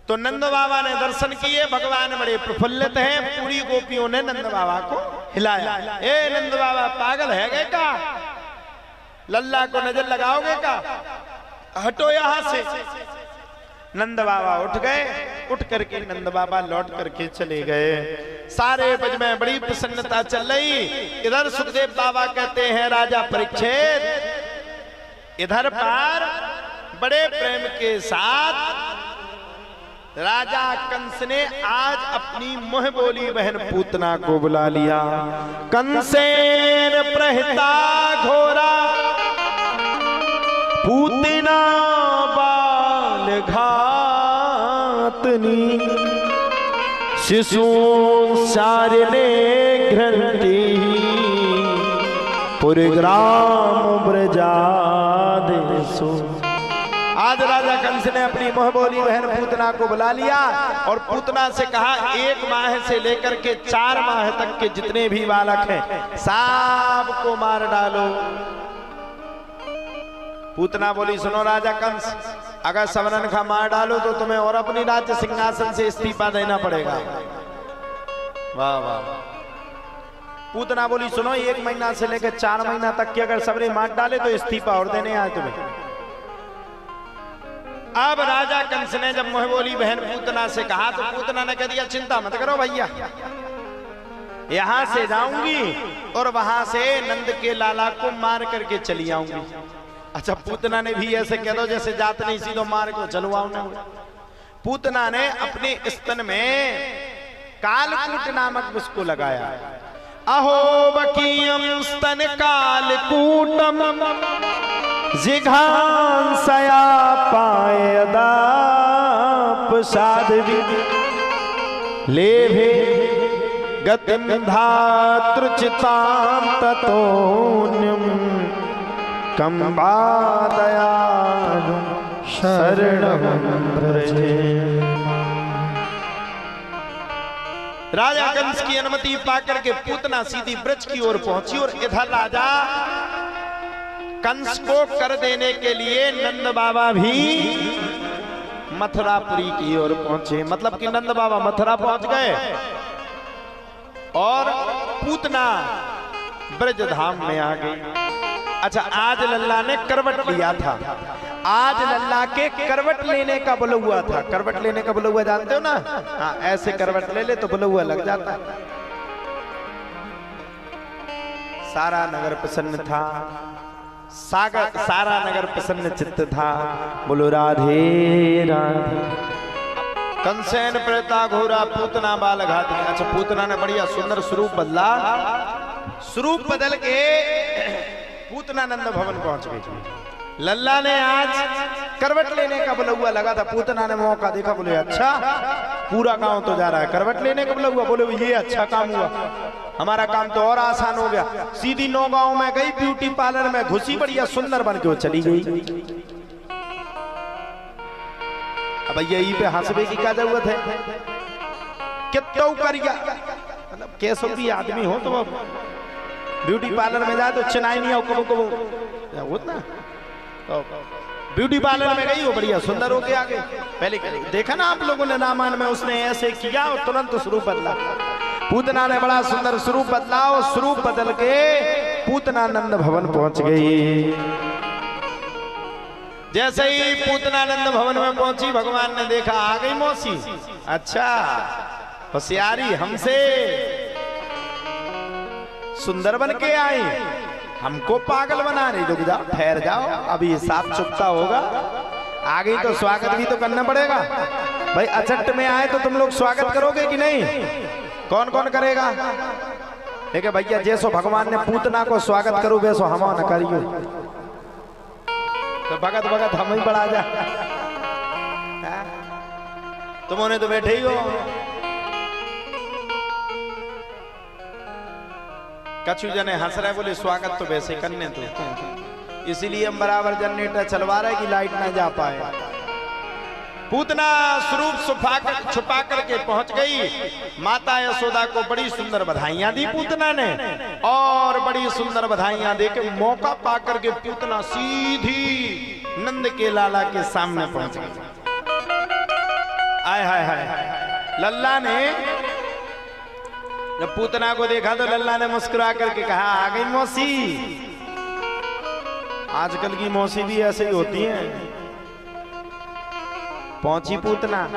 तो नंद बाबा ने दर्शन किए, भगवान बड़े प्रफुल्लित हैं। पूरी गोपियों ने नंद बाबा को हिलाया। ए नंद बाबा पागल है गए का? लल्ला को नजर लगाओगे का? हटो यहां से। नंद बाबा उठ गए, उठ करके नंद बाबा लौट करके चले गए। सारे ब्रज में बड़ी प्रसन्नता चल रही। इधर सुखदेव बाबा कहते हैं राजा परीक्षित, इधर पर बड़े प्रेम के साथ राजा कंस ने आज अपनी मुंह बोली बहन पूतना को बुला लिया। कंसेन प्रहिता घोरा पूतना बाल घातनी शिशु सारने घ्रंथि पुरग्राम ब्रजादेशो। आज राजा कंस ने अपनी मुंह बोली बहन पूतना को बुला लिया और पूतना से कहा 1 माह से लेकर के 4 माह तक के जितने भी बालक हैं सबको मार डालो। पूतना बोली सुनो राजा कंस, अगर सबरन का मार डालो तो तुम्हें और अपनी राज्य सिंहासन से इस्तीफा देना पड़ेगा। वाह वाह। पूतना बोली सुनो 1 महीना से लेकर 4 महीना तक के अगर सबरे मार डाले तो इस्तीफा और देने आए तुम्हें। अब राजा कंस ने जब मुंह बोली बहन पूतना से कहा तो पूतना ने कह दिया चिंता मत करो भैया, यहां से जाऊंगी और वहां से नंद के लाला को मार करके चली आऊंगी। अच्छा पूतना ने भी ऐसे कह दो जैसे जात नहीं सीधो मार को चलवाओ ना। पूतना ने अपने स्तन में कालकूट नामक उसको लगाया। अहो बकीयम स्तन कालकूटम जिघांसया पायदाप साध्वी लेभे गतिम धातृचितां ततोन्यम कंबादयानु शरणं व्रजे। राजा कंस की अनुमति पाकर के पूतना सीधी ब्रज की ओर पहुंची और इधर राजा कंस को कर देने के लिए नंद बाबा भी मथुरापुरी की ओर पहुंचे। मतलब कि नंद बाबा मथुरा पहुंच गए और पूतना ब्रज धाम में आ गई। अच्छा आज लल्ला ने करवट लिया था। आज लल्ला के करवट लेने का बुलौआ था। करवट लेने का बुलौआ जानते हो ना? हाँ ऐसे करवट ले ले तो बुलौआ लग जाता है। सारा नगर प्रसन्न था, सारा नगर प्रसन्न चित्त था। बोलो राधे राधे। कंसेन प्रता घोरा पूतना बाल घातनी। अच्छा पूतना ने बढ़िया सुंदर स्वरूप बदला। स्वरूप बदल के पूतना नंद भवन पहुंच गई। लल्ला ने आज करवट लेने का बुलौआ लगा था। पूतना ने मौका देखा, बोले अच्छा पूरा गांव तो जा रहा है, करवट लेने का बुलौआ। बोले ये अच्छा काम हुआ, हमारा काम तो और आसान हो गया। सीधी 9 गांव में गई, ब्यूटी पार्लर में घुसी, बढ़िया सुंदर बन के वो चली गई। अब यही पे हंसबे की क्या जरूरत है? कितना करिया, मतलब कैसो भी आदमी हो तो ब्यूटी पार्लर में जाए तो चिनाई नहीं हो कबो कबो होता। ब्यूटी पार्लर में गई, वो बढ़िया सुंदर होके आ गई। पहले देखा ना आप लोगों ने रामायण में, उसने ऐसे किया और तुरंत स्वरूप बदला। पूतना ने बड़ा सुंदर स्वरूप बदला और स्वरूप बदल के पूतना नंद भवन पहुंच गई। जैसे ही पूतना नंद भवन में पहुंची, भगवान ने देखा आ गई मौसी। अच्छा होशियारी हमसे सुंदर बन के आई, हमको पागल बना रही। रुक जाओ, ठहर जाओ, अभी हिसाब चुकता होगा। आ गई तो स्वागत भी तो करना पड़ेगा भाई। अचट में आए तो तुम लोग स्वागत करोगे कि नहीं? कौन कौन करेगा? देखिए भैया, जैसो भगवान ने पूतना को स्वागत करो वैसो हम न करियो, तो भगत भगत हम ही बढ़ा जा। तुमने तो बैठे ही हो। कछु जने हंस रहे, बोले स्वागत तो वैसे करने तो, इसीलिए हम बराबर जनरेटर चलवा रहे कि लाइट ना जा पाए। पूतना स्वरूप छुपा करके पहुंच गई। माता यशोदा को बड़ी सुंदर बधाइयां दी पूतना ने, और बड़ी सुंदर बधाइयां देके मौका पा करके पूतना सीधी नंद के लाला के सामने पहुंच गई। आय हाय हाय, लल्ला ने जब पूतना को देखा तो लल्ला ने मुस्कुरा करके कहा, आ गई मौसी। आजकल की मौसी भी ऐसे ही होती हैं। पहुंची पूतना,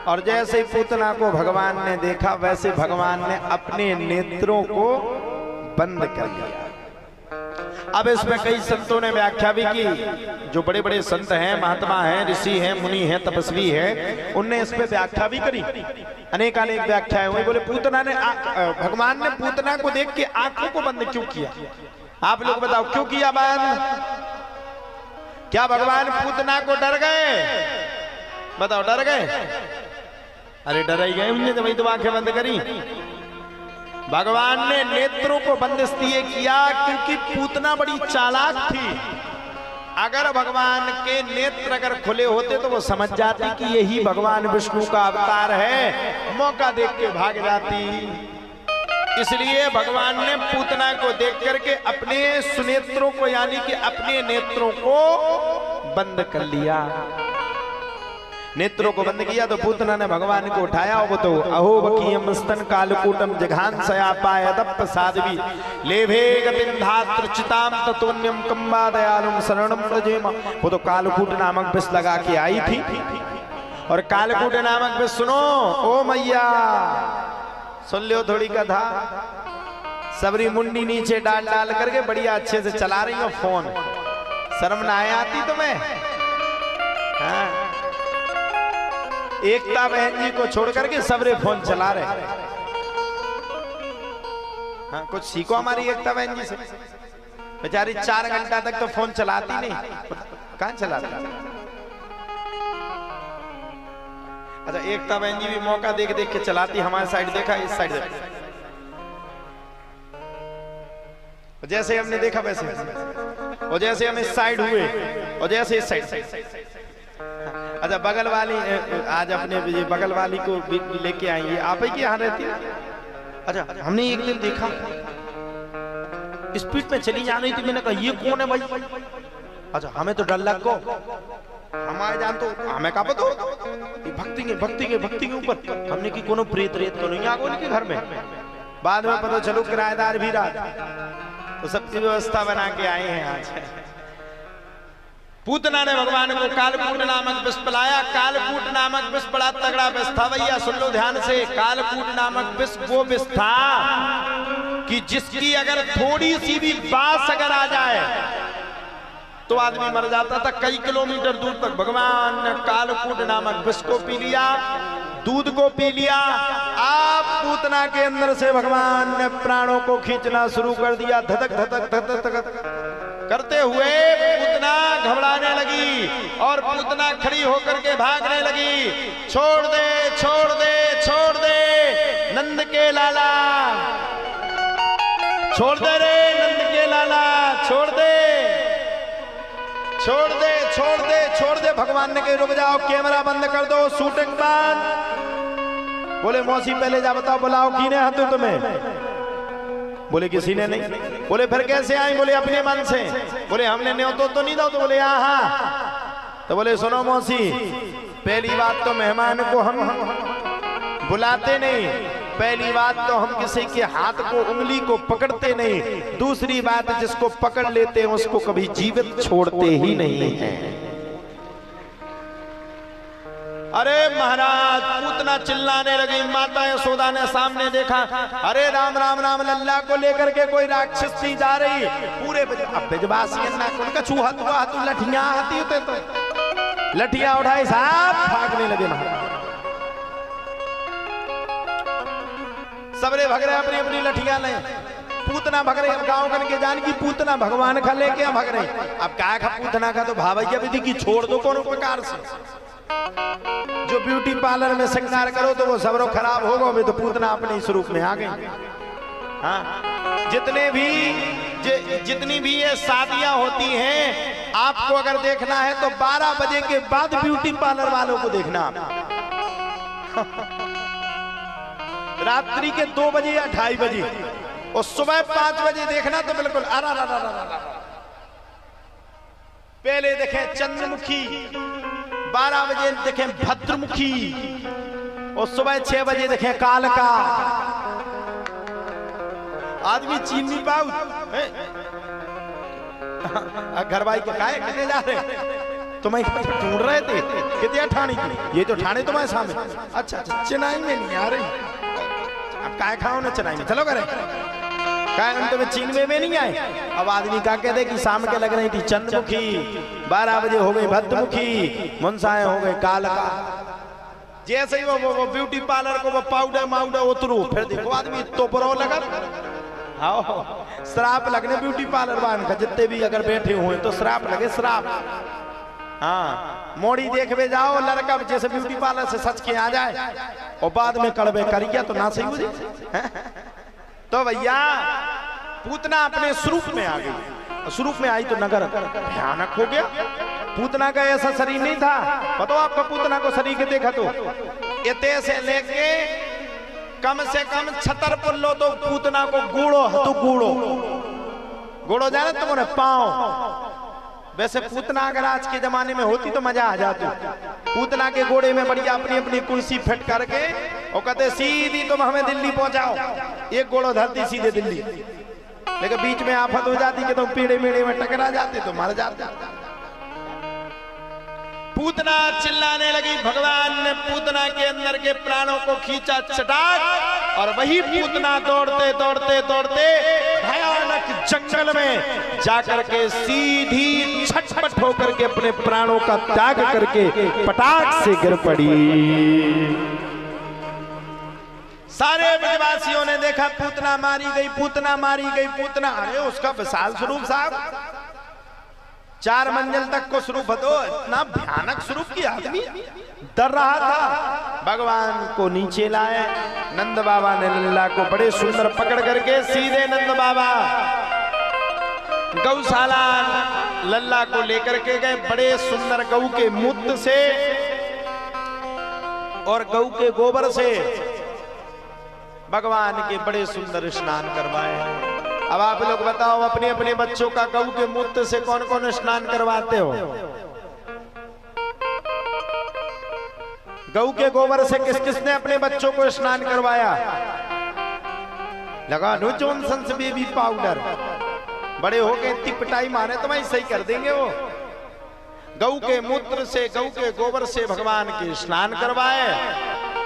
और जैसे ही पूतना को भगवान ने देखा वैसे भगवान ने अपने नेत्रों को बंद कर दिया। अब इसमें कई संतों ने व्याख्या भी की, जो बड़े बड़े संत हैं, महात्मा हैं, ऋषि हैं, मुनि हैं, तपस्वी हैं, उनने इस पे व्याख्या भी करी, अनेक व्याख्याएं हुई। बोले पूतना ने भगवान ने पूतना को देख के आंखों को बंद क्यों किया? आप लोग बताओ क्यों किया बंद? क्या भगवान पूतना को डर गए? बताओ डर गए? अरे डर ही गए उनने, तो वही तो आंखें बंद करी। भगवान ने नेत्रों को बंद इसलिए किया क्योंकि पूतना बड़ी चालाक थी। अगर भगवान के नेत्र अगर खुले होते तो वो समझ जाती कि यही भगवान विष्णु का अवतार है, मौका देख के भाग जाती। इसलिए भगवान ने पूतना को देख करके अपने सुनेत्रों को, यानी कि अपने नेत्रों को बंद कर लिया। नेत्रों को बंद किया तो पूतना ने भगवान को उठाया। वो तो अहो बकीयम स्तन कालकूटम जघान सया पाय दप्प साध्वी लेभे गतिम धात्र चिताम तत्वन्यम कंबा दयालुम शरणम प्रजेम। वो तो कालकूट नामक विष लगा के आई थी, और कालकूट नामक विष सुनो ओ मैया, सुन लो थोड़ी कथा। सबरी मुंडी नीचे डाल डाल करके बढ़िया अच्छे से चला रही हो फोन, शर्म ना आती तुम्हें? हाँ, एकता बहन जी को छोड़ करके सबरे फोन चला रहे। हाँ, कुछ सीखो हमारी एकता बहन जी से। बेचारी 4 घंटा तक तो फोन चलाती नहीं, कहां चलाती? अच्छा, एकता बहन जी भी मौका देख देख के चलाती। हमारे साइड देखा, इस साइड देखा, जैसे हमने देखा वैसे, और जैसे हम इस साइड हुए और जैसे इस साइड। अच्छा, बगल वाली आज अपने बगल वाली को लेके आई, ये आप ही के यहाँ रहती है? अच्छा, हमने एक दिन देखा स्पीड में चली जा रही थी। मैंने कहा ये कौन है भाई? अच्छा, हमें तो डर लग को, हमारे जान तो हमें कहा पता भक्ति के ऊपर हमने की कोनो प्रेत रेत तो नहीं आ गई उनके घर में। बाद में पता चलो किराएदार भी रहा, तो सबकी व्यवस्था बना के आए हैं आज। पूतना ने भगवान को कालकूट नामक विष पिलाया। कालकूट नामक विष बड़ा तगड़ा विष था भैया, सुन लो ध्यान से। कालकूट नामक विष वो विष था कि जिसकी अगर थोड़ी सी भी बास अगर आ जाए तो आदमी मर जाता था। कई किलोमीटर दूर तक भगवान ने कालकूट नामक विष को पी लिया, दूध को पी लिया। आप पूतना के अंदर से भगवान ने प्राणों को खींचना शुरू कर दिया। धधक धधक धधक धधक करते हुए पूतना घबराने लगी और पूतना खड़ी होकर के भागने लगी। छोड़ दे छोड़ दे छोड़ दे नंद के लाला, छोड़ दे रे नंद के लाला, छोड़ दे छोड़ दे छोड़ दे छोड़ दे। भगवान ने कहा रुक जाओ, कैमरा बंद कर दो, शूटिंग बंद। बोले मौसी पहले जा बताओ, बुलाओ किने हाथों तुम्हें? बोले किसी ने नहीं। बोले फिर कैसे आई? बोले अपने मन से। बोले हमने न्योतो तो नहीं दो? तो बोले हाँ। तो बोले सुनो मौसी, पहली बात तो मेहमान को हम बुलाते नहीं, पहली बात तो हम किसी के हाथ को उंगली को पकड़ते नहीं, दूसरी बात जिसको पकड़ लेते हैं उसको कभी जीवित छोड़ते ही नहीं है। अरे महाराज, पूतना चिल्लाने लगी। माता यशोदा ने सामने देखा, अरे राम राम राम, लल्ला को लेकर के कोई राक्षस नहीं जा रही। पूरे उनका चूहा दुआ तू लठियां आती होते तो लठियां उठाई साहब भागने लगे। महाराज सबरे भग रहे अपनी अपनी लठियां ले। पूतना भग रहे, गाँव करके जान की पूतना भगवान खा लेके भग रहे। अब क्या खा पूतना का तो भावैया विधि की छोड़ दो कोनो प्रकार से। जो ब्यूटी पार्लर में श्रृंगार करो तो वो सबरो खराब होगा। वे तो पूतना अपने स्वरूप में आ गई। हाँ, जितनी भी ये शादियां होती हैं, आपको अगर देखना है तो 12 बजे के बाद ब्यूटी पार्लर वालों को देखना। रात्रि के 2 बजे या 2:30 बजे और सुबह 5 बजे देखना तो बिल्कुल पहले देखें चंद्रमुखी, 12 बजे देखें भद्रमुखी, और सुबह 6 बजे देखे काल का आदमी चीन नहीं पाऊ घर भाई के काहे कितने जा रहे तुम्हें ढूंढ रहे थे कितने ठाणी की ये तो ठाणे तुम्हारे सामने अच्छा चेन्नई में नहीं आ रही अब काय खाओ ना चेन्नई में चलो करे काय हम तुम्हें चीन में नहीं आए अब आदमी का कहते कि शाम के लग रही थी चंद्रमुखी 12 बजे हो गई भद्रमुखी मुंसाएं हो गए काल का जैसे ही वो ब्यूटी पार्लर को वो पाउडर माउडर उतरू फिर देखो आदमी तो परो लगा हाँ श्राप लगने ब्यूटी पार्लर वाले का जितने भी अगर बैठे हुए तो श्राप लगे श्राप हाँ मोड़ी देखवे जाओ लड़का जैसे ब्यूटी पार्लर से सच के आ जाए और बाद में कड़वे करिया तो ना सही हो जाए तो भैया पूतना अपने स्वरूप में आ गई स्वरूप में आई तो नगर भयानक हो गया पूतना का ऐसा शरीर नहीं था पता आपका पूतना को शरीर के देखा तो इतने से लेके कम से कम 76 पुल्लो तो पूतना को गूड़ो तो गूड़ो जाने तुमने पाओ वैसे पूतना अगर आज के जमाने में होती तो मजा आ जाती पूतना के घोड़े में बढ़िया अपनी अपनी कुर्सी फिट करके और कहते सीधी तुम हमें दिल्ली पहुंचाओ एक घोड़ो धरती सीधे दिल्ली लेकिन बीच में आफत हो जाती कि तुम पीड़े मेड़े में टकरा जाते तो मर जाते पूतना चिल्लाने लगी भगवान ने पूतना के अंदर के प्राणों को खींचा चटाक और वही पूतना दौड़ते दौड़ते दौड़ते भयानक जंगल में जाकर के सीधी छटपट होकर के अपने प्राणों का त्याग करके पटाख से गिर पड़ी। सारे ब्रजवासियों ने देखा पूतना मारी गई पूतना मारी गई पूतना अरे उसका विशाल स्वरूप साहब 4 मंजिल तक को स्वरूप दो इतना भयानक स्वरूप की आदमी डर रहा था। भगवान को नीचे लाए नंद बाबा ने लल्ला को बड़े सुंदर पकड़ करके सीधे नंद बाबा गौशाला लल्ला को लेकर के गए बड़े सुंदर गऊ के मूत्र से और गऊ के गोबर से भगवान के बड़े सुंदर स्नान करवाए। अब आप लोग बताओ अपने अपने बच्चों का गऊ के मूत्र से कौन कौन स्नान करवाते हो? गऊ के गोबर से किस किसने अपने बच्चों को स्नान करवाया? लगा लो जॉनसन बेबी पाउडर बड़े हो गए इतनी पिटाई मारे तो मैं सही कर देंगे वो। गऊ के मूत्र से गऊ के गोबर से भगवान के स्नान करवाए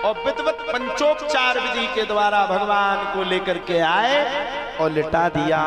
और विधिवत पंचोपचार विधि के द्वारा भगवान को लेकर के आए और लिटा दिया।